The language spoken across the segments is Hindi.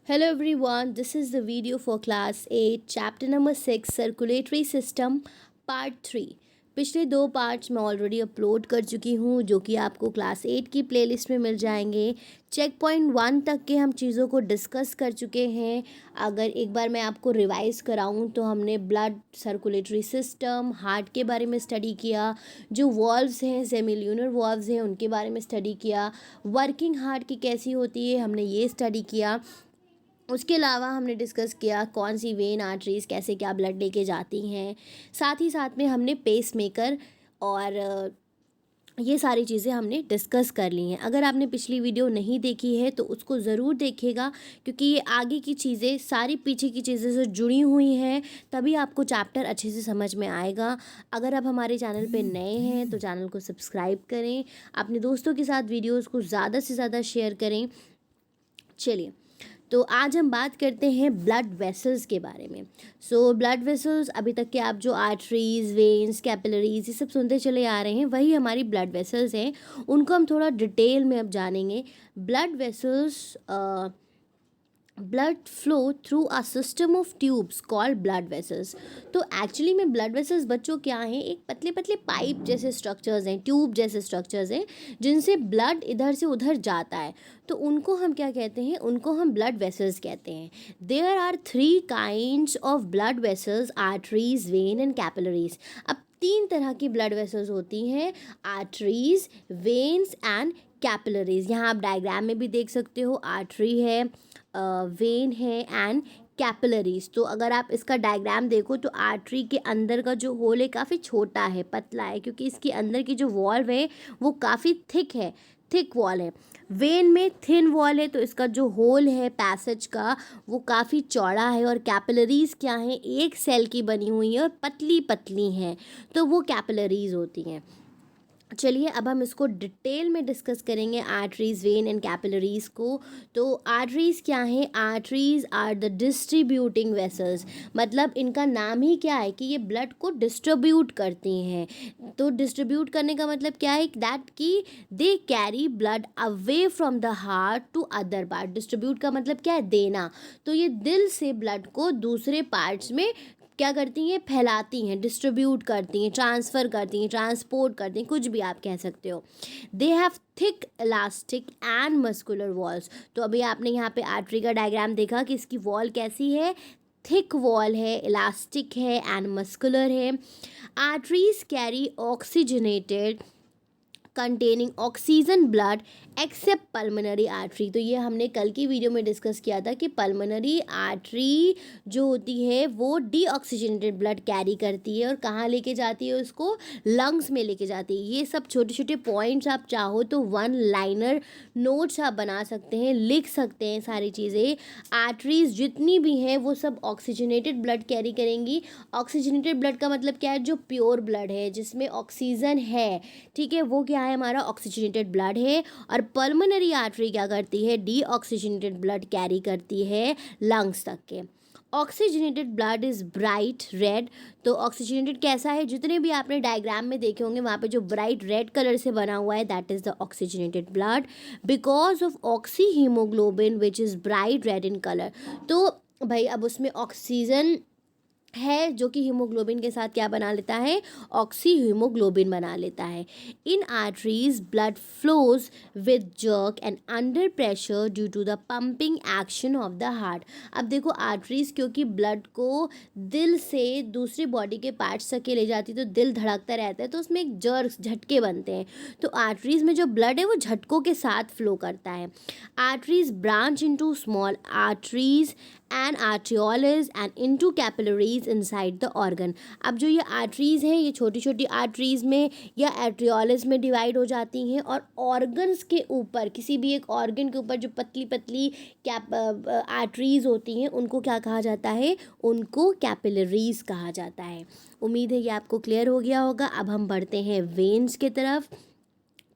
Hello everyone, this is the video for class 8 chapter number 6 circulatory system part 3। पिछले दो पार्ट्स मैं ऑलरेडी अपलोड कर चुकी हूँ जो कि आपको क्लास 8 की प्लेलिस्ट में मिल जाएंगे। चेक पॉइंट 1 तक के हम चीज़ों को डिस्कस कर चुके हैं। अगर एक बार मैं आपको रिवाइज़ कराऊँ तो हमने ब्लड सर्कुलेटरी सिस्टम, हार्ट के बारे में स्टडी किया, जो वॉल्व्स हैं सेमिल्यूनर वॉल्व्स हैं उनके बारे में स्टडी किया, वर्किंग हार्ट की कैसी होती है हमने ये स्टडी किया। उसके अलावा हमने डिस्कस किया कौन सी वेन आर्टरीज कैसे क्या ब्लड लेके जाती हैं। साथ ही साथ में हमने पेस मेकर और ये सारी चीज़ें हमने डिस्कस कर ली हैं। अगर आपने पिछली वीडियो नहीं देखी है तो उसको ज़रूर देखिएगा, क्योंकि ये आगे की चीज़ें सारी पीछे की चीज़ें से जुड़ी हुई हैं, तभी आपको चैप्टर अच्छे से समझ में आएगा। अगर आप हमारे चैनल पे नए हैं तो चैनल को सब्सक्राइब करें, अपने दोस्तों के साथ वीडियोज़ को ज़्यादा से ज़्यादा शेयर करें। चलिए, तो आज हम बात करते हैं ब्लड वेसल्स के बारे में। ब्लड वेसल्स अभी तक के आप जो आर्टरीज, वेन्स, कैपिलरीज ये सब सुनते चले आ रहे हैं, वही हमारी ब्लड वेसल्स हैं। उनको हम थोड़ा डिटेल में अब जानेंगे। Blood vessels blood flow through a system of tubes called blood vessels. तो एक्चुअली में ब्लड वेसल्स बच्चों क्या हैं, एक पतले पतले पाइप जैसे स्ट्रक्चर्स हैं, ट्यूब जैसे स्ट्रक्चर्स हैं, जिनसे ब्लड इधर से उधर जाता है। तो उनको हम क्या कहते हैं, उनको हम ब्लड वेसल्स कहते हैं। There are 3 kinds of blood vessels, arteries, vein and capillaries. अब 3 तरह की ब्लड वेसल्स होती हैं, आर्टरीज, वेन्स एंड कैपिलरीज। यहाँ आप डायग्राम में भी देख सकते हो, आर्टरी है, वेन है एंड कैपिलरीज। तो अगर आप इसका डायग्राम देखो तो आर्टरी के अंदर का जो होल है काफ़ी छोटा है, पतला है, क्योंकि इसके अंदर की जो वॉल्व है वो काफ़ी थिक है, थिक वॉल है। वेन में थिन वॉल है, तो इसका जो होल है पैसेज का वो काफ़ी चौड़ा है। और कैपिलरीज क्या है, एक सेल की बनी हुई है और पतली पतली हैं, तो वो कैपिलरीज होती हैं। चलिए अब हम इसको डिटेल में डिस्कस करेंगे, आर्टरीज, वेन एंड कैपिलरीज को। तो आर्टरीज क्या है, arteries are the distributing vessels. मतलब इनका नाम ही क्या है कि ये ब्लड को डिस्ट्रीब्यूट करती हैं। तो डिस्ट्रीब्यूट करने का मतलब क्या है, दैट कि they carry blood away from the heart to other part. Distribute का मतलब क्या है, देना। तो ये दिल से ब्लड को दूसरे पार्ट्स में क्या करती हैं, फैलाती हैं, डिस्ट्रीब्यूट करती हैं, ट्रांसफ़र करती हैं, ट्रांसपोर्ट करती हैं, कुछ भी आप कह सकते हो। They have thick elastic and muscular walls. तो अभी आपने यहाँ पे आर्टरी का डायग्राम देखा कि इसकी वॉल कैसी है, थिक वॉल है, इलास्टिक है एंड मस्कुलर है। Arteries carry oxygenated containing oxygen blood accept pulmonary artery. तो ये हमने कल की वीडियो में डिस्कस किया था कि पल्मोनरी आर्टरी जो होती है वो डीऑक्सीजनेटेड ब्लड कैरी करती है और कहाँ लेके जाती है, उसको लंग्स में लेके जाती है। ये सब छोटे छोटे पॉइंट्स आप चाहो तो 1 लाइनर नोट्स आप बना सकते हैं, लिख सकते हैं सारी चीज़ें। आर्टरीज जितनी भी हैं वो सब ऑक्सीजनेटेड ब्लड कैरी करेंगी। ऑक्सीजनेटेड ब्लड का मतलब क्या है, जो प्योर ब्लड है जिसमें ऑक्सीजन है, ठीक है, वो क्या है, हमारा ऑक्सीजनेटेड ब्लड है। और पल्मोनरी आर्टरी क्या करती है, डीऑक्सीजनेटेड ब्लड कैरी करती है लंग्स तक के। Oxygenated blood is bright red. तो ऑक्सीजनेटेड कैसा है, जितने भी आपने डायग्राम में देखे होंगे वहाँ पे जो ब्राइट रेड कलर से बना हुआ है, that is the oxygenated blood because of oxy haemoglobin which is bright red in colour. तो भाई अब उसमें ऑक्सीजन है जो कि हीमोग्लोबिन के साथ क्या बना लेता है, ऑक्सी हीमोग्लोबिन बना लेता है। In arteries blood flows with jerk and under pressure due to the pumping action of the heart. अब देखो आर्टरीज क्योंकि ब्लड को दिल से दूसरी बॉडी के पार्ट्स तक के ले जाती है, तो दिल धड़कता रहता है, तो उसमें एक जर्क, झटके बनते हैं। तो आर्टरीज में जो ब्लड है वो झटकों के साथ फ्लो करता है। Arteries branch into small arteries and arterioles and into capillaries inside the organ. अब जो ये आर्टरीज हैं ये छोटी छोटी आर्टरीज में या आर्टियोलस में डिवाइड हो जाती हैं, और ऑर्गन्स के ऊपर, किसी भी एक ऑर्गन के ऊपर जो पतली पतली आर्टरीज होती हैं उनको क्या कहा जाता है, उनको कैपिलरीज कहा जाता है। उम्मीद है ये आपको क्लियर हो गया होगा। अब हम बढ़ते हैं वेन्स की तरफ।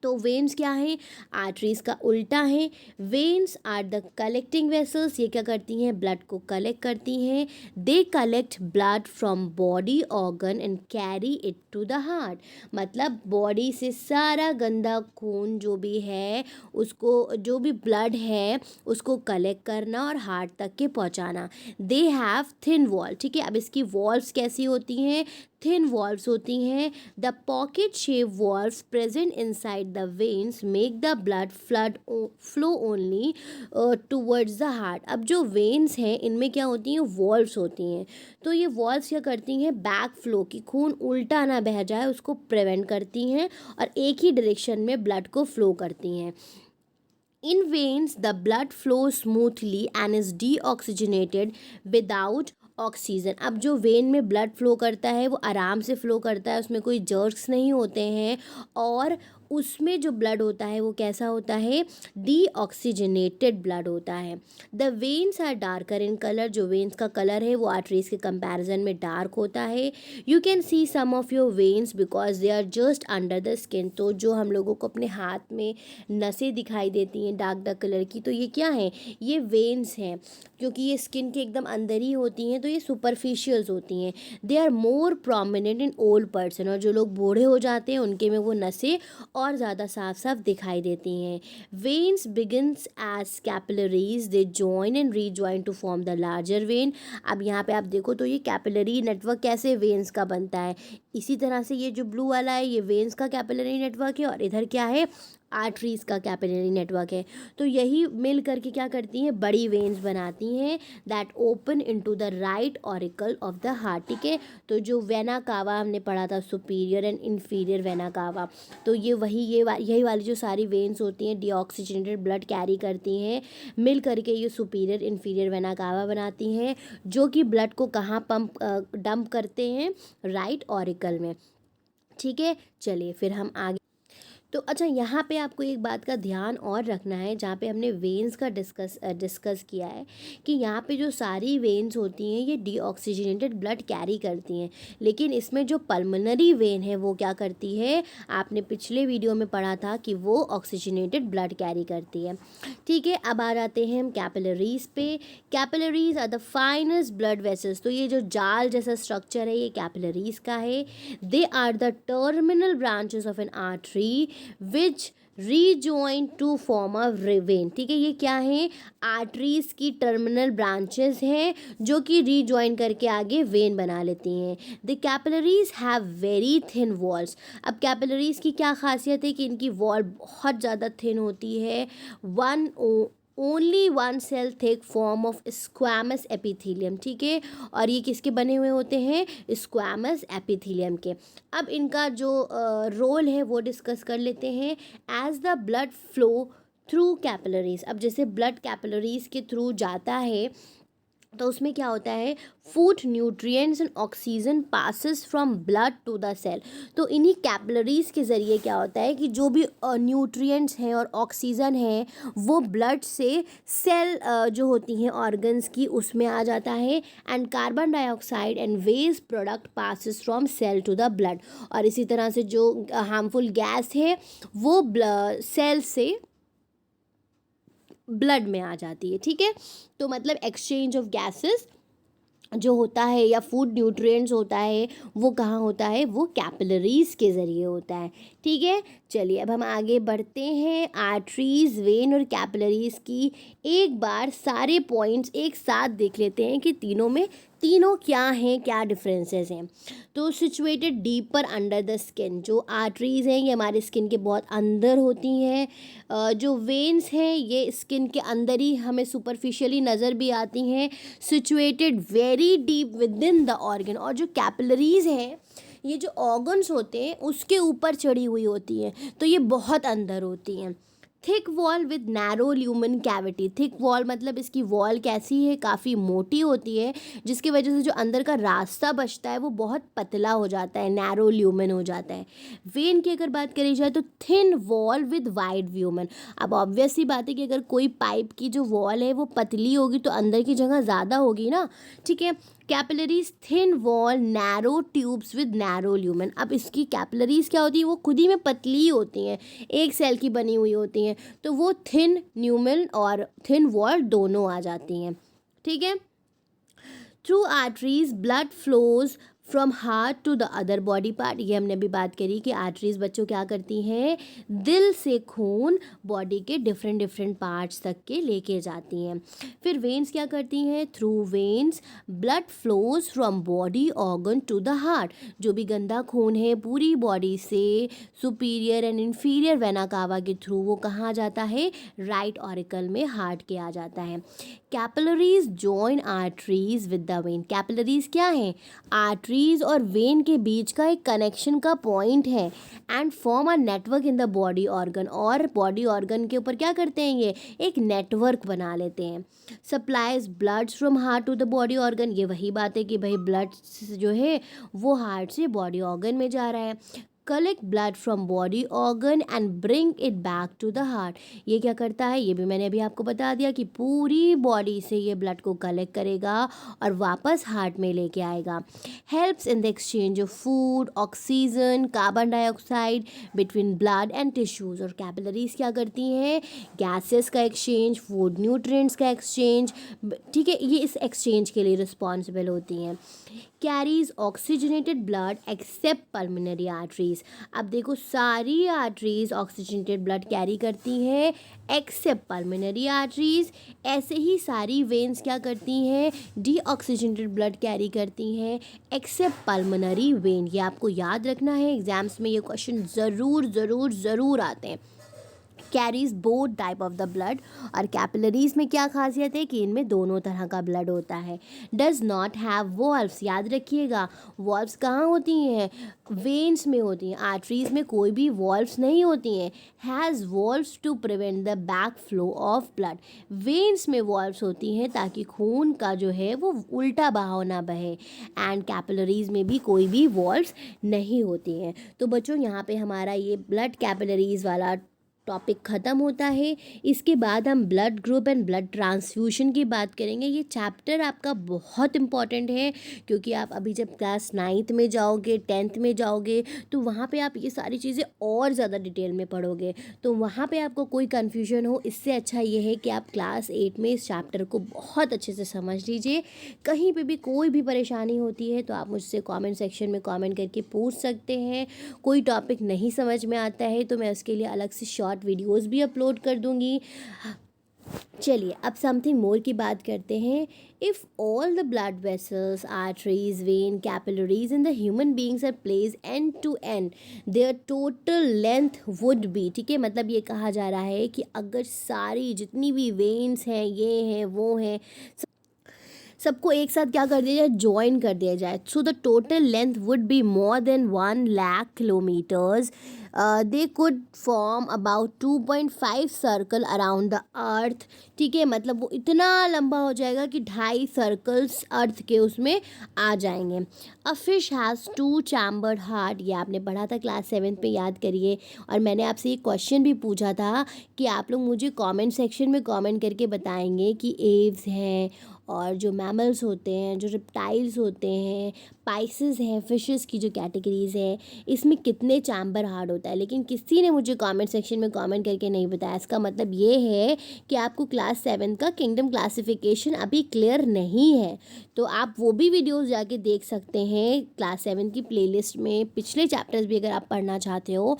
तो वेन्स क्या है, आर्टरीज का उल्टा है। Veins are the collecting vessels, ये क्या करती हैं, ब्लड को कलेक्ट करती हैं। They collect blood from body organ and carry it to the heart, मतलब बॉडी से सारा गंदा खून जो भी है उसको, जो भी ब्लड है उसको कलेक्ट करना और हार्ट तक के पहुंचाना। दे हैव थिन वॉल, ठीक है। अब इसकी वॉल्व्स कैसी होती हैं, थिन वॉल्व्स होती हैं। The pocket shape valves present inside the veins make the blood flow only towards the heart. अब जो वेन्स हैं इनमें क्या होती हैं, वॉल्व्स होती हैं। तो ये वॉल्व्स क्या करती हैं, बैक फ्लो, की खून उल्टा ना बह जाए उसको प्रिवेंट करती हैं और एक ही डायरेक्शन में ब्लड को फ्लो करती हैं। In veins, the blood flows smoothly and is deoxygenated without oxygen. अब जो वेन में ब्लड फ्लो करता है वो आराम से फ्लो करता है, उसमें कोई जर्क्स नहीं होते हैं और उसमें जो ब्लड होता है वो कैसा होता है, डीऑक्सीजनेटेड ब्लड होता है। The veins are darker in colour, जो वेन्स का कलर है वो आर्टरीज के कंपैरिजन में डार्क होता है। You can see some of your veins because they are just under the skin, तो जो हम लोगों को अपने हाथ में नसें दिखाई देती हैं डार्क डार्क कलर की, तो ये क्या है, ये वेन्स हैं, क्योंकि ये स्किन के एकदम अंदर ही होती हैं तो ये सुपरफिशियल्स होती हैं। They are more prominent in old person, और जो लोग बूढ़े हो जाते हैं उनके में वो नसें और ज़्यादा साफ साफ दिखाई देती हैं। Veins begins as capillaries, they join and rejoin to form the larger vein. अब यहाँ पे आप देखो तो ये कैपिलरी नेटवर्क कैसे वेन्स का बनता है, इसी तरह से ये जो ब्लू वाला है ये वेन्स का कैपिलरी नेटवर्क है और इधर क्या है, आर्टरीज का कैपिलरी नेटवर्क है। तो यही मिल करके क्या करती हैं, बड़ी वेन्स बनाती हैं that open into the right auricle of the heart, ठीक है। तो जो वेना कावा हमने पढ़ा था, superior and inferior vena cava, तो ये वही यही वाली जो सारी वेन्स होती हैं डीऑक्सीजनेटेड ब्लड कैरी करती हैं, मिल करके ये सुपीरियर इन्फीरियर वेना कावा बनाती हैं, जो कि ब्लड को कहाँ डंप करते हैं, राइट ऑरिकल में, ठीक है। चलिए फिर हम आगे, तो अच्छा यहाँ पे आपको एक बात का ध्यान और रखना है, जहाँ पे हमने वेन्स का डिस्कस किया है कि यहाँ पे जो सारी वेन्स होती हैं ये डीऑक्सीजनेटेड ब्लड कैरी करती हैं, लेकिन इसमें जो पल्मोनरी वेन है वो क्या करती है, आपने पिछले वीडियो में पढ़ा था कि वो ऑक्सीजनेटेड ब्लड कैरी करती है, ठीक है। अब आ जाते हैं हम कैपिलरीज पे। Capillaries are the finest blood vessels, तो ये जो जाल जैसा स्ट्रक्चर है ये कैपिलरीज का है। They are the terminal branches of an artery which rejoin to form a vein, ठीक है। ये क्या है, आर्टरीज की टर्मिनल ब्रांचेस हैं जो कि रीजॉइन करके आगे वेन बना लेती हैं। The capillaries have very thin walls. अब कैपिलरीज की क्या खासियत है कि इनकी वॉल बहुत ज़्यादा थिन होती है, only one cell thick form of squamous epithelium, ठीक है। और ये किसके बने हुए होते हैं, स्क्वैमस एपिथीलियम के। अब इनका जो रोल है वो डिस्कस कर लेते हैं। As the blood flow through capillaries, अब जैसे ब्लड कैपिलरीज के थ्रू जाता है तो उसमें क्या होता है, food nutrients and oxygen passes from blood to the cell. तो इन्हीं कैपिलरीज के ज़रिए क्या होता है कि जो भी न्यूट्रिएंट्स हैं और ऑक्सीजन है वो ब्लड से सेल जो होती हैं ऑर्गन्स की उसमें आ जाता है, and carbon dioxide and waste product passes from cell to the blood. और इसी तरह से जो हार्मफुल गैस है वो सेल से ब्लड में आ जाती है, ठीक है। तो मतलब एक्सचेंज ऑफ गैसेस जो होता है या फूड न्यूट्रिएंट्स होता है वो कहाँ होता है, वो कैपिलरीज के ज़रिए होता है, ठीक है। चलिए अब हम आगे बढ़ते हैं। आर्टरीज, वेन और कैपिलरीज की एक बार सारे पॉइंट्स एक साथ देख लेते हैं कि तीनों क्या हैं, क्या डिफरेंसेस हैं। तो situated deeper under the skin, जो आर्टरीज हैं ये हमारे स्किन के बहुत अंदर होती हैं, जो वेन्स हैं ये स्किन के अंदर ही हमें सुपरफिशियली नज़र भी आती हैं, situated very deep with in the organ. और जो कैपिलरीज हैं ये जो ऑर्गन्स होते हैं उसके ऊपर चढ़ी हुई होती हैं, तो ये बहुत अंदर होती हैं, thick wall with narrow lumen cavity. Thick wall मतलब इसकी वॉल कैसी है, काफ़ी मोटी होती है, जिसकी वजह से जो अंदर का रास्ता बचता है वो बहुत पतला हो जाता है, नैरो ल्यूमन हो जाता है। वेन की अगर बात करी जाए तो थिन वॉल विद वाइड व्यूमन। अब ऑब्वियस सी बात है कि अगर कोई पाइप की जो वॉल है वो पतली होगी तो अंदर की जगह ज़्यादा होगी ना, ठीक है। Capillaries thin wall narrow tubes with narrow lumen. अब इसकी कैपिलरीज क्या होती है, वो खुद ही में पतली होती हैं, एक सेल की बनी हुई होती हैं, तो वो थिन न्यूमन और थिन वॉल दोनों आ जाती हैं, ठीक है। Through arteries blood flows from heart to the other body part. ये हमने भी बात करी कि आर्टरीज बच्चों क्या करती हैं, दिल से खून बॉडी के डिफरेंट डिफरेंट पार्ट्स तक के लेके जाती हैं। फिर वेन्स क्या करती हैं, through veins blood flows from body organ to the heart. जो भी गंदा खून है पूरी बॉडी से superior and inferior vena cava के थ्रू वो कहाँ जाता है, राइट ऑरिकल में हार्ट के आ जाता है। Capillaries join arteries with the when. Capillaries क्या है, आर्टरीज और वेन के बीच का एक कनेक्शन का पॉइंट है, and form a network in the body organ. और बॉडी ऑर्गन के ऊपर क्या करते हैं, ये एक नेटवर्क बना लेते हैं। Supplies blood from heart to the body organ. ये वही बात है कि भाई ब्लड जो है वो हार्ट से बॉडी ऑर्गन में जा रहा है। Collect blood from body organ and bring it back to the heart. ये क्या करता है, ये भी मैंने अभी आपको बता दिया कि पूरी बॉडी से ये ब्लड को कलेक्ट करेगा और वापस हार्ट में लेके आएगा। Helps in the exchange of food, oxygen, carbon dioxide between blood and tissues. और कैपिलरीज क्या करती हैं, गैसेस का एक्सचेंज, फूड न्यूट्रिएंट्स का एक्सचेंज, ठीक है, ये इस एक्सचेंज के लिए रिस्पॉन्सिबल होती हैं। Carries oxygenated blood accept pulmonary arteries. अब देखो सारी आर्टरीज ऑक्सीजनेटेड ब्लड कैरी करती हैं एक्सेप्ट पल्मोनरी आर्टरीज। ऐसे ही सारी वेन्स क्या करती हैं, डीऑक्सीजनेटेड ब्लड कैरी करती हैं एक्सेप्ट पल्मोनरी वेन। ये आपको याद रखना है, एग्जाम्स में ये क्वेश्चन ज़रूर ज़रूर ज़रूर आते हैं। Carries both type of the blood. और कैपिलरीज में क्या खासियत है कि इनमें दोनों तरह का ब्लड होता है। Does not have valves. याद रखिएगा वॉल्व्स कहाँ होती हैं, वेन्स में होती हैं, आर्टरीज में कोई भी वॉल्व्स नहीं होती हैं। Has valves to prevent the back flow of blood. Veins में वॉल्व्स होती हैं ताकि खून का जो है वो उल्टा बहाव ना बहे, एंड कैपिलरीज में भी कोई भी वॉल्व्स नहीं होती हैं। तो बच्चों यहाँ पे हमारा ये ब्लड कैपिलरीज वाला टॉपिक ख़त्म होता है। इसके बाद हम blood group and blood transfusion की बात करेंगे। ये चैप्टर आपका बहुत इंपॉर्टेंट है, क्योंकि आप अभी जब क्लास 9th में जाओगे, 10th में जाओगे, तो वहाँ पे आप ये सारी चीज़ें और ज़्यादा डिटेल में पढ़ोगे, तो वहाँ पे आपको कोई कन्फ्यूजन हो, इससे अच्छा ये है कि आप क्लास 8 में इस चैप्टर को बहुत अच्छे से समझ लीजिए। कहीं पर भी कोई भी परेशानी होती है तो आप मुझसे कॉमेंट सेक्शन में कॉमेंट करके पूछ सकते हैं। कोई टॉपिक नहीं समझ में आता है तो मैं उसके लिए अलग से शॉर्ट वीडियोस भी अपलोड कर दूंगी। चलिए अब समथिंग मोर की बात करते हैं। If all the blood vessels, arteries, vein, capillaries in the human beings are place end to end, their total length would be, ठीक है, मतलब ये कहा जा रहा है कि अगर सारी जितनी भी वेन्स हैं, ये हैं, वो हैं, सबको एक साथ क्या कर दिया जाए, ज्वाइन कर दिया जाए, so the total length would be more than 1,00,000 kilometres. They could form about 2.5 circle around the earth, ठीक है, मतलब वो इतना लंबा हो जाएगा कि 2.5 सर्कल्स अर्थ के उसमें आ जाएंगे। A fish has 2 chambered heart. ये आपने पढ़ा था क्लास 7th में, याद करिए। और मैंने आपसे ये क्वेश्चन भी पूछा था कि आप लोग मुझे कमेंट सेक्शन में कमेंट करके बताएंगे कि एव्स हैं और जो मैमल्स होते हैं, जो रिप्टाइल्स होते हैं, पाइसेस हैं, फिशेस की जो कैटेगरीज है, इसमें कितने चैम्बर हार्ट होता है। लेकिन किसी ने मुझे कमेंट सेक्शन में कमेंट करके नहीं बताया। इसका मतलब ये है कि आपको क्लास 7 का किंगडम क्लासिफिकेशन अभी क्लियर नहीं है। तो आप वो भी वीडियोस जाके देख सकते हैं क्लास 7 की प्लेलिस्ट में। पिछले चैप्टर्स भी अगर आप पढ़ना चाहते हो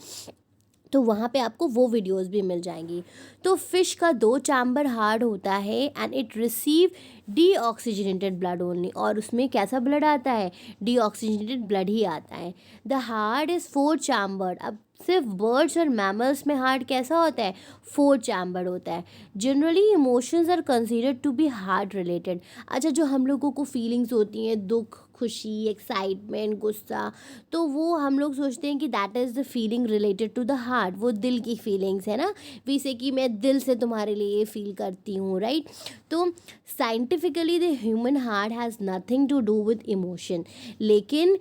तो वहाँ पे आपको वो वीडियोस भी मिल जाएंगी। तो फिश का 2 चैम्बर हार्ट होता है and it receive deoxygenated blood only. और उसमें कैसा ब्लड आता है, डीऑक्सीजनेटेड ब्लड ही आता है। The heart is 4 chambered. अब सिर्फ बर्ड्स और मैमल्स में हार्ट कैसा होता है, 4 चैम्बर्ड होता है। Generally emotions are considered to be heart related. अच्छा, जो हम लोगों को फीलिंग्स होती हैं, दुख, खुशी, एक्साइटमेंट, गुस्सा, तो वो हम लोग सोचते हैं कि that is the feeling related to the heart, वो दिल की फीलिंग्स है ना, जैसे कि मैं दिल से तुम्हारे लिए ये फील करती हूँ, राइट। तो scientifically the human heart has nothing to do with emotion. लेकिन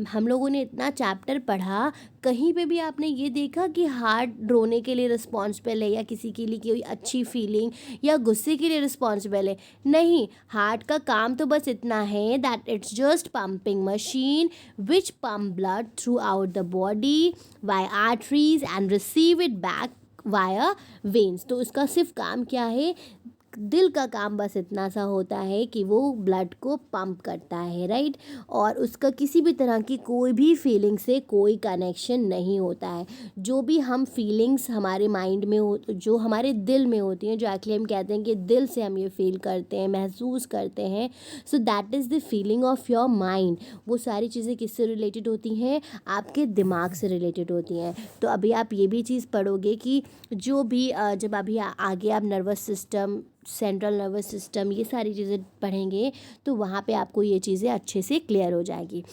हम लोगों ने इतना चैप्टर पढ़ा, कहीं पे भी आपने ये देखा कि हार्ट रोने के लिए रिस्पॉन्सिबल है या किसी के लिए कोई अच्छी फीलिंग या गुस्से के लिए रिस्पॉन्सिबल है? नहीं, हार्ट का काम तो बस इतना है that it's just pumping machine which pump blood throughout the body by arteries and receive it back via veins. तो उसका सिर्फ काम क्या है, दिल का काम बस इतना सा होता है कि वो ब्लड को पंप करता है, राइट। और उसका किसी भी तरह की कोई भी फीलिंग से कोई कनेक्शन नहीं होता है। जो भी हम फीलिंग्स हमारे माइंड में हो, जो हमारे दिल में होती हैं, जो एक्चुअली हम कहते हैं कि दिल से हम ये फील करते हैं, महसूस करते हैं, so that is the feeling of your mind. वो सारी चीज़ें किससे रिलेटेड होती हैं? आपके दिमाग से रिलेटेड होती हैं। तो अभी आप ये भी चीज़ पढ़ोगे कि जो भी जब अभी आगे आप nervous system, central nervous system, ये सारी चीज़ें पढ़ेंगे तो वहाँ पे आपको ये चीज़ें अच्छे से क्लियर हो जाएगी।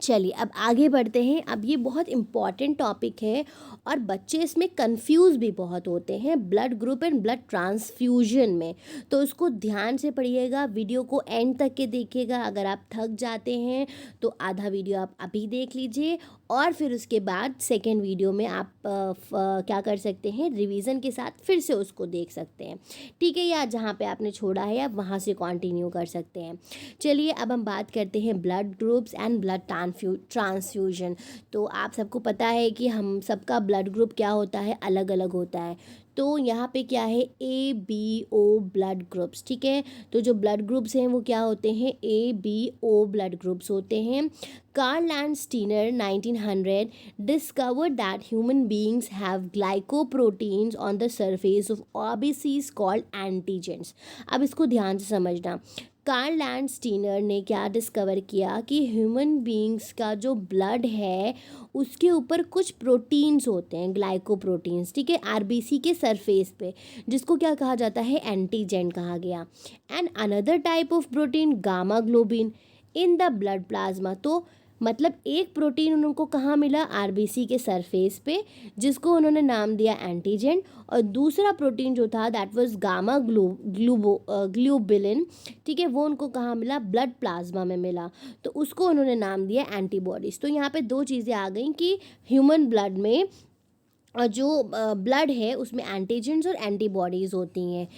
चलिए अब आगे बढ़ते हैं। अब ये बहुत इम्पॉर्टेंट टॉपिक है और बच्चे इसमें कंफ्यूज भी बहुत होते हैं blood group and blood transfusion में। तो उसको ध्यान से पढ़िएगा, वीडियो को एंड तक के देखिएगा। अगर आप थक जाते हैं तो आधा वीडियो आप अभी देख लीजिए और फिर उसके बाद सेकेंड वीडियो में आप क्या कर सकते हैं, रिवीजन के साथ फिर से उसको देख सकते हैं, ठीक है। या जहाँ पे आपने छोड़ा है आप वहाँ से कंटिन्यू कर सकते हैं। चलिए अब हम बात करते हैं blood groups and blood transfusion. तो आप सबको पता है कि हम सबका ब्लड ग्रुप क्या होता है, अलग अलग होता है। तो यहाँ पे क्या है, A B O blood groups, ठीक है। तो जो ब्लड ग्रुप्स हैं वो क्या होते हैं, A B O blood groups होते हैं। Karl Landsteiner 1900 discovered that human beings have glycoproteins on the surface of RBCs called antigens। अब इसको ध्यान से समझना। कार्ल लैंडस्टीनर ने क्या डिस्कवर किया कि ह्यूमन बींग्स का जो ब्लड है उसके ऊपर कुछ प्रोटीन्स होते हैं, ग्लाइकोप्रोटीन्स, ठीक है, आरबीसी के सरफेस पे, जिसको क्या कहा जाता है, एंटीजन कहा गया। And another type of protein gamma globin in the blood plasma. तो मतलब एक प्रोटीन उनको कहाँ मिला, आरबीसी के सरफेस पे, जिसको उन्होंने नाम दिया एंटीजन। और दूसरा प्रोटीन जो था दैट वाज गामा ग्लोबुलिन, ठीक है, वो उनको कहाँ मिला, ब्लड प्लाज्मा में मिला। तो उसको उन्होंने नाम दिया एंटीबॉडीज़। तो यहाँ पे दो चीज़ें आ गई कि ह्यूमन ब्लड में जो ब्लड है उसमें एंटीजेंस और एंटीबॉडीज़ होती हैं।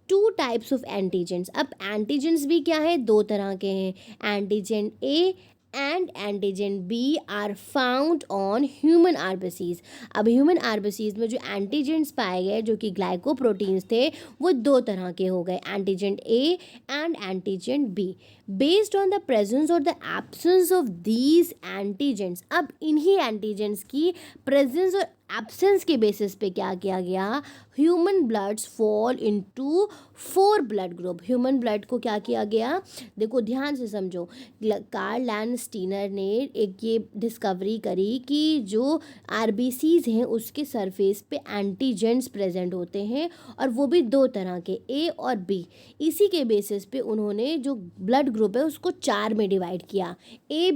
Two types of antigens. अब एंटीजेंस भी क्या है, दो तरह के हैं, antigen A and antigen B are found on human RBCs. अब ह्यूमन आरबीसीज में जो एंटीजेंस पाए गए जो कि ग्लाइकोप्रोटीन्स थे वो दो तरह के हो गए, antigen A and antigen B. Based on the presence और the absence of these antigens, अब इन्हीं एंटीजेंस की प्रेजेंस और एब्सेंस के बेसिस पे क्या किया गया, human bloods fall into 4 blood group. Human blood को क्या किया गया, देखो ध्यान से समझो। कार्ल लैंडस्टीनर ने एक ये डिस्कवरी करी कि जो आरबीसीज हैं उसके सरफेस पे एंटीजेंस प्रेजेंट होते हैं और वो भी दो तरह के, ए और बी। इसी के बेसिस पे उन्होंने जो ब्लड ग्रुप है उसको 4 में डिवाइड किया, ए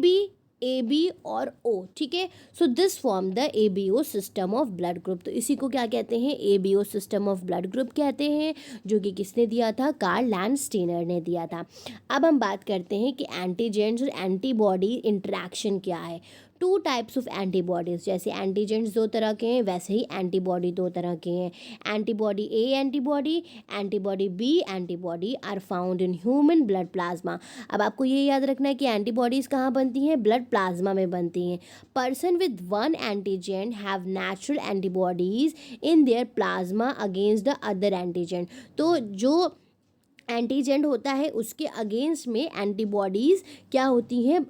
बी और ओ, ठीक है। So this form the A B O system of blood group. तो इसी को क्या कहते हैं, A B O system of blood group कहते हैं, जो कि किसने दिया था, कार्ल लैंडस्टीनर ने दिया था। अब हम बात करते हैं कि एंटीजेंस और एंटीबॉडी इंटरेक्शन क्या है। टू टाइप्स ऑफ एंटीबॉडीज़, जैसे एंटीजेंस दो तरह के हैं वैसे ही एंटीबॉडी दो तरह के हैं। Antibody A antibody B antibody are found in human blood plasma. अब आपको ये याद रखना है कि एंटीबॉडीज़ कहाँ बनती हैं, ब्लड प्लाज्मा में बनती हैं। Person with one antigen have natural antibodies in their plasma against the other antigen. तो जो एंटीजेंट होता है उसके अगेंस्ट में एंटीबॉडीज़ क्या होती हैं,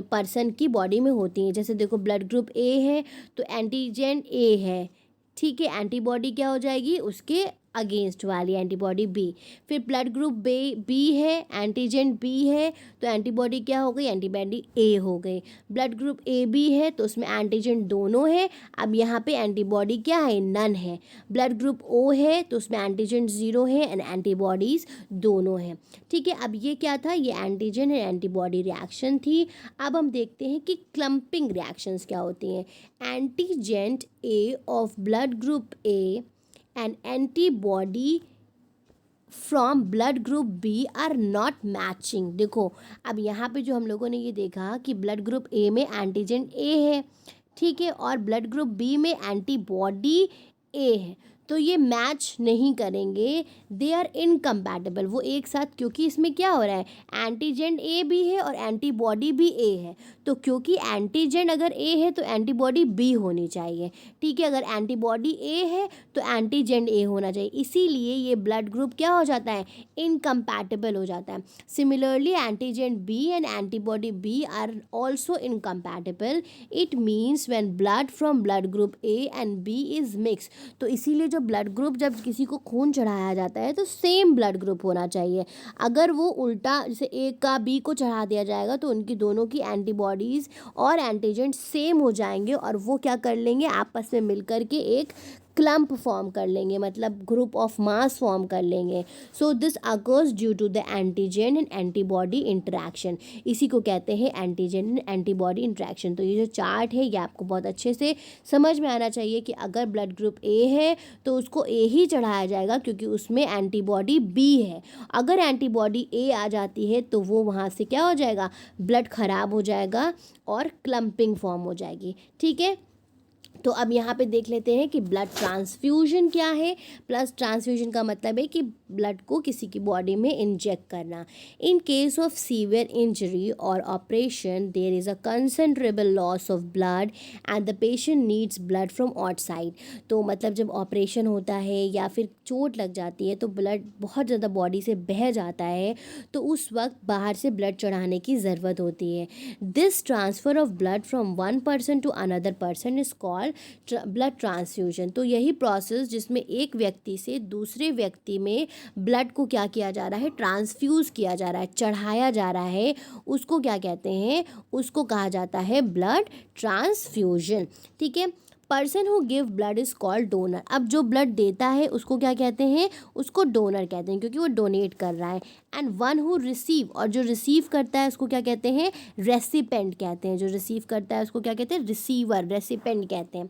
पर्सन की बॉडी में होती हैं। जैसे देखो ब्लड ग्रुप ए है तो एंटीजेंट ए है, ठीक है, एंटीबॉडी क्या हो जाएगी उसके अगेंस्ट वाली एंटीबॉडी बी। फिर ब्लड ग्रुप बी है, एंटीजन बी है, तो एंटीबॉडी क्या हो गई, एंटीबॉडी ए हो गई। ब्लड ग्रुप ए बी है तो उसमें एंटीजन दोनों है, अब यहाँ पे एंटीबॉडी क्या है, नन है। ब्लड ग्रुप ओ है तो उसमें एंटीजन ज़ीरो है एंड एंटीबॉडीज़ दोनों हैं। ठीक है, अब ये क्या था, ये एंटीजन एंड एंटीबॉडी रिएक्शन थी। अब हम देखते हैं कि क्लम्पिंग रिएक्शंस क्या होती हैं। Antigen A of blood group A and antibody from blood group B are not matching. देखो अब यहाँ पे जो हम लोगों ने ये देखा कि ब्लड ग्रुप ए में एंटीजन ए है, ठीक है, और ब्लड ग्रुप बी में एंटीबॉडी ए है, तो ये मैच नहीं करेंगे, दे आर इनकम्पैटिबल, वो एक साथ, क्योंकि इसमें क्या हो रहा है, एंटीजन ए भी है और एंटीबॉडी भी ए है, तो क्योंकि एंटीजन अगर ए है तो एंटीबॉडी बी होनी चाहिए, ठीक है, अगर एंटीबॉडी ए है तो एंटीजन ए होना चाहिए, इसीलिए ये ब्लड ग्रुप क्या हो जाता है, इनकम्पैटिबल हो जाता है। Similarly antigen B and antibody B are also incompatible, it means when blood from blood group A and B is mix, तो इसीलिए जो ब्लड ग्रुप जब किसी को खून चढ़ाया जाता है तो सेम ब्लड ग्रुप होना चाहिए। अगर वो उल्टा जैसे ए का बी को चढ़ा दिया जाएगा तो उनकी दोनों की एंटीबॉडीज़ और एंटीजन सेम हो जाएंगे और वो क्या कर लेंगे, आपस में मिलकर के एक क्लम्प फॉर्म कर लेंगे, मतलब ग्रुप ऑफ मास फॉर्म कर लेंगे। So this occurs due to the antigen and antibody interaction, इसी को कहते हैं एंटीजन एंड एंटीबॉडी इंटरेक्शन। तो ये जो चार्ट है ये आपको बहुत अच्छे से समझ में आना चाहिए कि अगर ब्लड ग्रुप ए है तो उसको ए ही चढ़ाया जाएगा क्योंकि उसमें एंटीबॉडी बी है। अगर एंटीबॉडी ए आ जाती है तो वो वहाँ से क्या हो जाएगा, ब्लड ख़राब हो जाएगा और क्लम्पिंग फॉर्म हो जाएगी। ठीक है, तो अब यहाँ पे देख लेते हैं कि ब्लड ट्रांसफ्यूजन क्या है। प्लस ट्रांसफ्यूजन का मतलब है कि ब्लड को किसी की बॉडी में इंजेक्ट करना। In case of severe injury और operation there is a considerable loss of blood and the patient needs blood from outside. तो मतलब जब ऑपरेशन होता है या फिर चोट लग जाती है तो ब्लड बहुत ज़्यादा बॉडी से बह जाता है, तो उस वक्त बाहर से ब्लड चढ़ाने की ज़रूरत होती है। This transfer of blood from one person to another person is called blood transfusion. तो यही प्रोसेस जिसमें एक व्यक्ति से दूसरे व्यक्ति में ब्लड को क्या किया जा रहा है, ट्रांसफ्यूज़ किया जा रहा है, चढ़ाया जा रहा है, उसको क्या कहते हैं, उसको कहा जाता है ब्लड ट्रांसफ्यूजन। ठीक है, person who give blood is called donor. अब जो ब्लड देता है उसको क्या कहते हैं, उसको डोनर कहते हैं क्योंकि वो डोनेट कर रहा है। एंड वन हु रिसीव, और जो रिसीव करता है उसको क्या कहते हैं, रेसिपेंट कहते हैं। जो रिसीव करता है उसको क्या कहते हैं, रिसीवर, रेसिपेंट कहते हैं।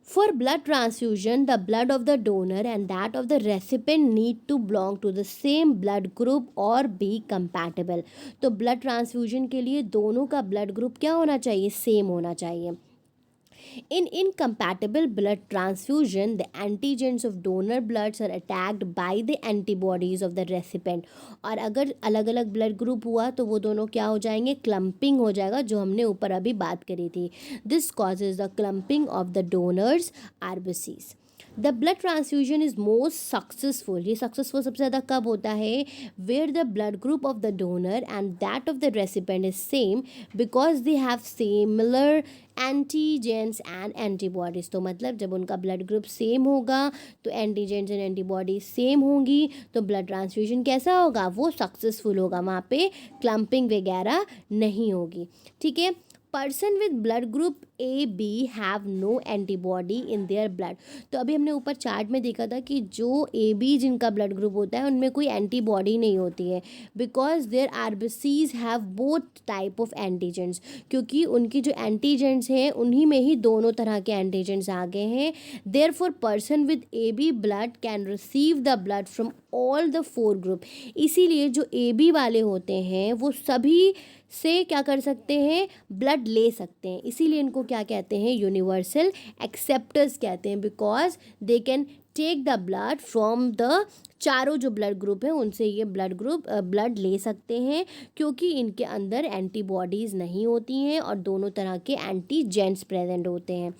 For blood transfusion, the blood of the donor and that of the recipient need to belong to the same blood group or be compatible. तो blood transfusion के लिए दोनों का blood group क्या होना चाहिए, same होना चाहिए। In incompatible blood transfusion, the antigens of donor bloods are attacked by the antibodies of the recipient. और अगर अलग अलग ब्लड ग्रुप हुआ तो वो दोनों क्या हो जाएंगे, क्लम्पिंग हो जाएगा, जो हमने ऊपर अभी बात करी थी। This causes the clumping of the donor's RBCs. The blood transfusion is most successful. ये सक्सेसफुल सबसे ज़्यादा कब होता है, where the blood group of the donor and that of the recipient is same because they have similar antigens and antibodies. तो मतलब जब उनका ब्लड ग्रुप सेम होगा तो एंटीजेंस एंड एंटीबॉडीज सेम होंगी, तो ब्लड ट्रांसफ्यूजन कैसा होगा, वो सक्सेसफुल होगा, वहाँ पे क्लम्पिंग वगैरह नहीं होगी। ठीक है, person with blood group A B have no antibody in their blood. तो अभी हमने ऊपर चार्ट में देखा था कि जो ए बी जिनका ब्लड ग्रुप होता है उनमें कोई एंटीबॉडी नहीं होती है, because their RBCs have both type of antigens, क्योंकि उनकी जो एंटीजेंस हैं उन्हीं में ही दोनों तरह के एंटीजेंस आ गए हैं। Therefore person with A B blood can receive the blood from all the four group. इसीलिए जो ए बी वाले होते हैं वो सभी से क्या कर सकते हैं, ब्लड ले सकते हैं, इसीलिए इनको क्या कहते हैं, यूनिवर्सल एक्सेप्टर्स कहते हैं, because they can take the blood from the चारों जो ब्लड ग्रुप हैं उनसे ये ब्लड ले सकते हैं, क्योंकि इनके अंदर एंटीबॉडीज़ नहीं होती हैं और दोनों तरह के एंटीजेंस प्रेजेंट होते हैं।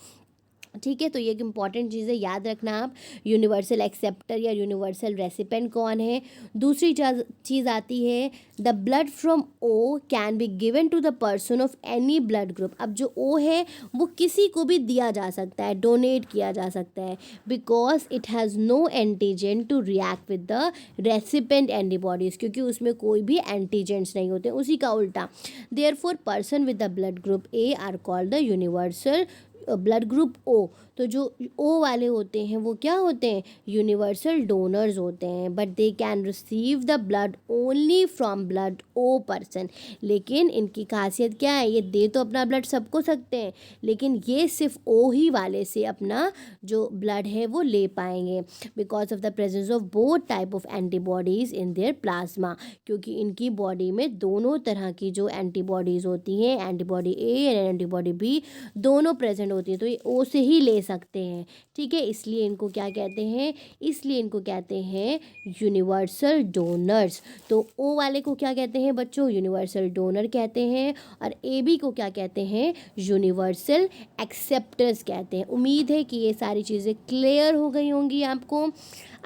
ठीक है, तो ये एक इम्पॉर्टेंट चीज़ है, याद रखना आप। यूनिवर्सल एक्सेप्टर या यूनिवर्सल रेसिपेंट कौन है। दूसरी चीज़ आती है, the blood from O can be given to the person of any blood group. अब जो ओ है वो किसी को भी दिया जा सकता है, डोनेट किया जा सकता है, because it has no antigen to react with the recipient antibodies, क्योंकि उसमें कोई भी एंटीजेंट्स नहीं होते। उसी का उल्टा, therefore person with the blood group A are called the universal blood group O. तो जो ओ वाले होते हैं वो क्या होते हैं, यूनिवर्सल डोनर्स होते हैं, but they can receive the blood only from blood O person. लेकिन इनकी खासियत क्या है, ये दे तो अपना ब्लड सबको सकते हैं, लेकिन ये सिर्फ ओ ही वाले से अपना जो ब्लड है वो ले पाएंगे, because of the presence of both type of antibodies in their plasma. क्योंकि इनकी बॉडी में दोनों तरह की जो एंटीबॉडीज़ होती हैं, antibody A and antibody B, दोनों प्रेजेंट होती है, तो ये ओ से ही ले सकते हैं। ठीक है, इसलिए इनको क्या कहते हैं, इसलिए इनको कहते हैं यूनिवर्सल डोनर्स। तो ओ वाले को क्या कहते हैं बच्चों, यूनिवर्सल डोनर कहते हैं, और ए बी को क्या कहते हैं, यूनिवर्सल एक्सेप्टर्स कहते हैं। उम्मीद है कि ये सारी चीज़ें क्लियर हो गई होंगी आपको।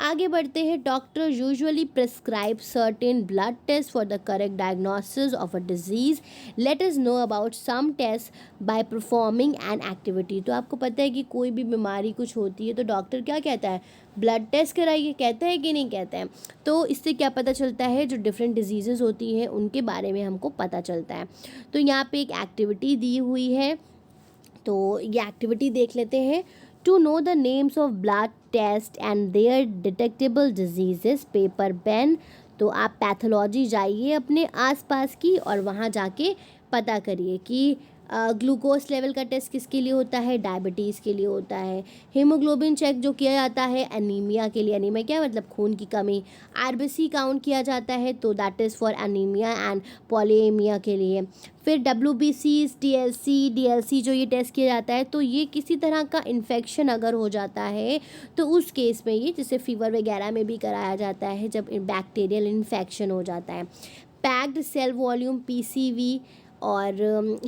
आगे बढ़ते हैं। Doctor usually prescribe certain blood test for the correct diagnosis of a disease. Let us know about some test by performing an activity. तो आपको पता है कि कोई भी बीमारी कुछ होती है तो डॉक्टर क्या कहता है, ब्लड टेस्ट कराइए, कहता है कि नहीं कहता है। तो इससे क्या पता चलता है, जो डिफरेंट डिजीज़ेज़ होती हैं उनके बारे में हमको पता चलता है। तो यहाँ पे एक एक्टिविटी दी हुई है, तो ये एक्टिविटी देख लेते हैं। To know the names of blood test and their detectable diseases, paper pen. तो आप पैथोलॉजी जाइए अपने आसपास की और वहाँ जाके पता करिए कि ग्लूकोज लेवल का टेस्ट किसके लिए होता है, डायबिटीज़ के लिए होता है। हीमोग्लोबिन चेक जो किया जाता है एनीमिया के लिए, एनीमिया क्या मतलब खून की कमी। आरबीसी काउंट किया जाता है, तो that is for anaemia and polyaemia के लिए। फिर डब्ल्यूबीसी, डीएलसी जो ये टेस्ट किया जाता है, तो ये किसी तरह का इन्फेक्शन अगर हो जाता है तो उस केस में ये, जैसे फीवर वगैरह में भी कराया जाता है जब बैक्टीरियल इन्फेक्शन हो जाता है। पैक्ड सेल वॉल्यूम पीसीवी और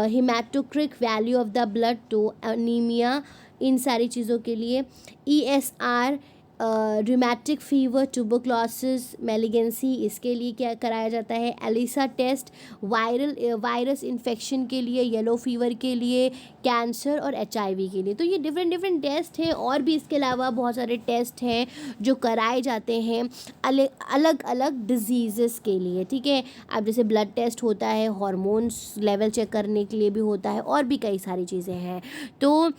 haematocrit value of the blood to anaemia, इन सारी चीज़ों के लिए। ESR rheumatic fever, tuberculosis, malignancy, इसके लिए क्या कराया जाता है, एलिसा टेस्ट। वायरस इन्फेक्शन के लिए, येलो फीवर के लिए, कैंसर और एचआईवी के लिए। तो ये डिफरेंट टेस्ट हैं, और भी इसके अलावा बहुत सारे टेस्ट हैं जो कराए जाते हैं अलग अलग डिजीज़ेस के लिए। ठीक है, अब जैसे ब्लड टेस्ट होता है, हार्मोन्स लेवल चेक करने के लिए भी होता है, और भी कई सारी चीज़ें हैं। तो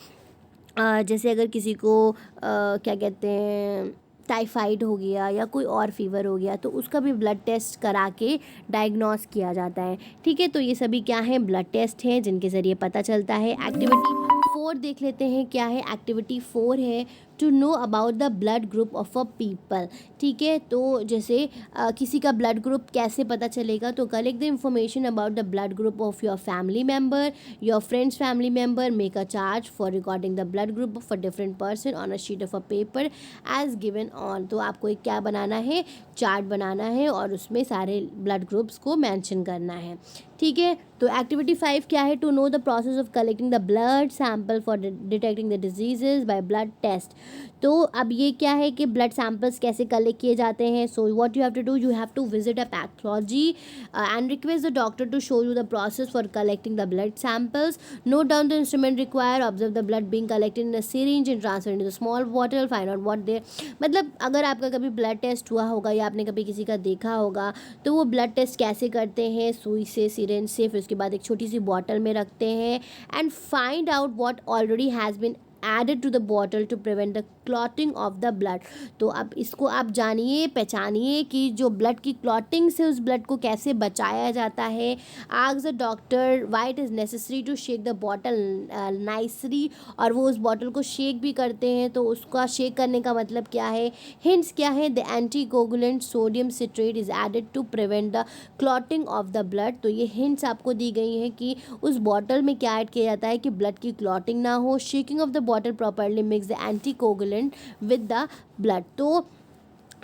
जैसे अगर किसी को क्या कहते हैं, टाइफाइड हो गया या कोई और फीवर हो गया, तो उसका भी ब्लड टेस्ट करा के डायग्नोस किया जाता है। ठीक है, तो ये सभी क्या है, ब्लड टेस्ट हैं जिनके ज़रिए पता चलता है। एक्टिविटी 4 देख लेते हैं क्या है। एक्टिविटी 4 है to know about the blood group of a people. ठीक है, तो जैसे किसी का ब्लड ग्रुप कैसे पता चलेगा, तो collect the information about the blood group of your family member, your friends family member, make a charge for recording the blood group of a different person on a sheet of a paper as given on. तो आपको एक क्या बनाना है, चार्ट बनाना है और उसमें सारे ब्लड ग्रुप्स को मेंशन करना है। ठीक है, तो एक्टिविटी 5 क्या है, to know the process of collecting the blood sample for detecting the diseases by blood test. तो अब ये क्या है कि ब्लड सैम्पल्स कैसे कलेक्ट किए जाते हैं। So what you have to do, you have to visit a pathology and request the doctor to show you the process for collecting the blood samples. Note down the instrument require, observe the blood being collected in a syringe and transfer into the small bottle, find out what they, मतलब अगर आपका कभी ब्लड टेस्ट हुआ होगा या आपने कभी किसी का देखा होगा, तो वो ब्लड टेस्ट कैसे करते हैं, सुई से, सिरिंज से, फिर उसके बाद एक छोटी सी बॉटल में रखते हैं and find out what already has been added to the bottle to prevent the clotting of the blood। तो अब इसको आप जानिए, पहचानिए कि जो ब्लड की क्लॉटिंग से उस ब्लड को कैसे बचाया जाता है। Ask the doctor why it is necessary to shake the bottle nicely, और वो उस बॉटल को शेक भी करते हैं। तो उसका शेक करने का मतलब क्या है, हिंट्स क्या है, the anticoagulant sodium citrate is added to prevent the clotting of the blood. तो ये हिंट्स आपको दी गई हैं कि उस बॉटल में क्या ऐड किया जाता है कि ब्लड की क्लॉटिंग ना हो। Shaking of the bottle properly mix the anticoagulant with the blood. तो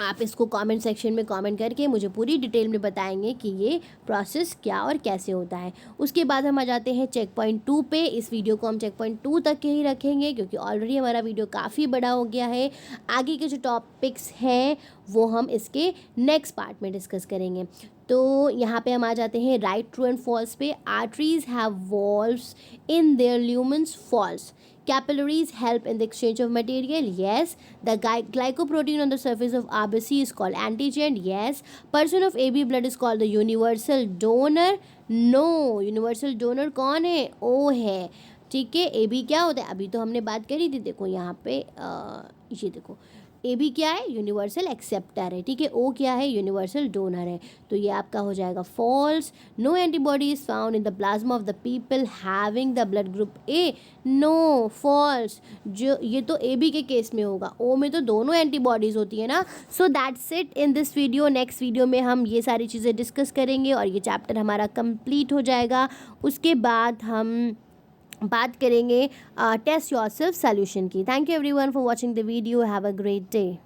आप इसको कमेंट सेक्शन में कमेंट करके मुझे पूरी डिटेल में बताएंगे कि ये प्रोसेस क्या और कैसे होता है। उसके बाद हम आ जाते हैं चेक पॉइंट 2 पे। इस वीडियो को हम चेक पॉइंट 2 तक के ही रखेंगे क्योंकि ऑलरेडी हमारा वीडियो काफ़ी बड़ा हो गया है। आगे के जो टॉपिक्स हैं वो हम इसके नेक्स्ट पार्ट में डिस्कस करेंगे। तो यहाँ पे हम आ जाते हैं राइट, ट्रू एंड फॉल्स पे। Arteries have valves in their lumens, false. Capillaries help in the exchange of material. Yes. The glycoprotein on the surface of RBC is called antigen. Yes. Person of AB blood is called the universal donor. No. Universal donor कौन है? O है। ठीक है। AB क्या होता है? अभी तो हमने बात करी थी। देखो यहाँ पे ये देखो, ए बी क्या है? यूनिवर्सल एक्सेप्टर है। ठीक है। ओ क्या है? यूनिवर्सल डोनर है। तो ये आपका हो जाएगा false. No antibody is found in the plasma of the people having the blood group A. No, false. जो ये तो ए बी के केस में होगा, ओ में तो दोनों एंटीबॉडीज़ होती है ना। So that's it in this video. Next video में हम ये सारी चीज़ें डिस्कस करेंगे और ये चैप्टर हमारा कंप्लीट हो जाएगा। उसके बाद हम बात करेंगे टेस्ट योरसेल्फ सॉल्यूशन की। Thank you everyone for watching the video. Have a great day.